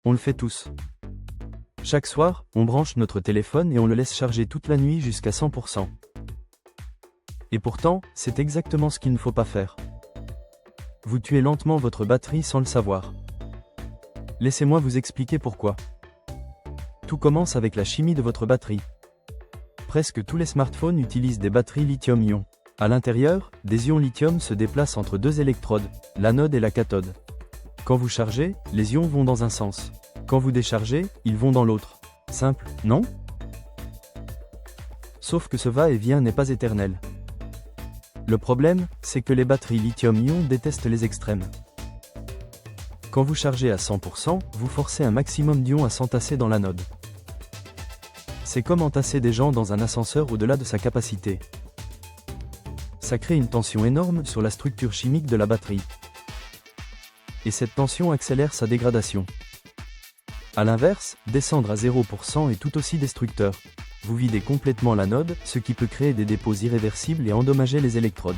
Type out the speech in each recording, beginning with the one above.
On le fait tous. Chaque soir, on branche notre téléphone et on le laisse charger toute la nuit jusqu'à 100%. Et pourtant, c'est exactement ce qu'il ne faut pas faire. Vous tuez lentement votre batterie sans le savoir. Laissez-moi vous expliquer pourquoi. Tout commence avec la chimie de votre batterie. Presque tous les smartphones utilisent des batteries lithium-ion. À l'intérieur, des ions lithium se déplacent entre deux électrodes, l'anode et la cathode. Quand vous chargez, les ions vont dans un sens. Quand vous déchargez, ils vont dans l'autre. Simple, non? Sauf que ce va-et-vient n'est pas éternel. Le problème, c'est que les batteries lithium-ion détestent les extrêmes. Quand vous chargez à 100%, vous forcez un maximum d'ions à s'entasser dans l'anode. C'est comme entasser des gens dans un ascenseur au-delà de sa capacité. Ça crée une tension énorme sur la structure chimique de la batterie. Et cette tension accélère sa dégradation. A l'inverse, descendre à 0% est tout aussi destructeur. Vous videz complètement l'anode, ce qui peut créer des dépôts irréversibles et endommager les électrodes.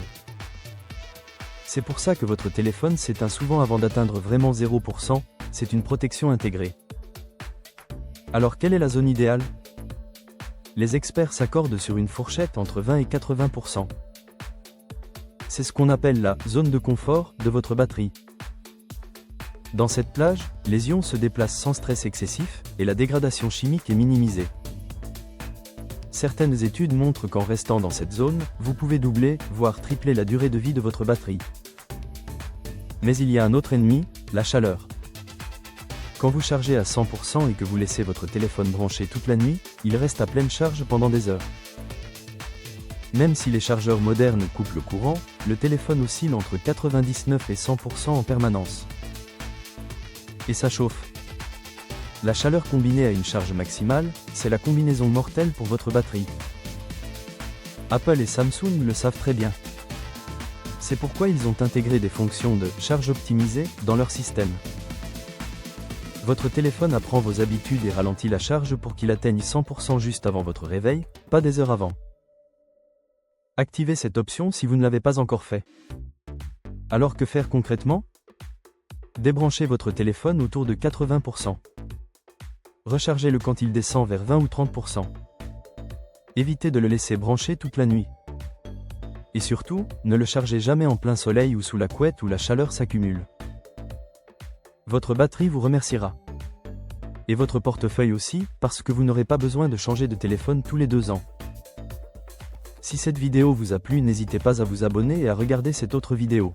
C'est pour ça que votre téléphone s'éteint souvent avant d'atteindre vraiment 0%, c'est une protection intégrée. Alors quelle est la zone idéale? Les experts s'accordent sur une fourchette entre 20 et 80%. C'est ce qu'on appelle la zone de confort de votre batterie. Dans cette plage, les ions se déplacent sans stress excessif, et la dégradation chimique est minimisée. Certaines études montrent qu'en restant dans cette zone, vous pouvez doubler, voire tripler la durée de vie de votre batterie. Mais il y a un autre ennemi, la chaleur. Quand vous chargez à 100% et que vous laissez votre téléphone branché toute la nuit, il reste à pleine charge pendant des heures. Même si les chargeurs modernes coupent le courant, le téléphone oscille entre 99 et 100% en permanence. Et ça chauffe. La chaleur combinée à une charge maximale, c'est la combinaison mortelle pour votre batterie. Apple et Samsung le savent très bien. C'est pourquoi ils ont intégré des fonctions de charge optimisée dans leur système. Votre téléphone apprend vos habitudes et ralentit la charge pour qu'il atteigne 100% juste avant votre réveil, pas des heures avant. Activez cette option si vous ne l'avez pas encore fait. Alors que faire concrètement? Débranchez votre téléphone autour de 80%. Rechargez-le quand il descend vers 20 ou 30%. Évitez de le laisser brancher toute la nuit. Et surtout, ne le chargez jamais en plein soleil ou sous la couette où la chaleur s'accumule. Votre batterie vous remerciera. Et votre portefeuille aussi, parce que vous n'aurez pas besoin de changer de téléphone tous les 2 ans. Si cette vidéo vous a plu, n'hésitez pas à vous abonner et à regarder cette autre vidéo.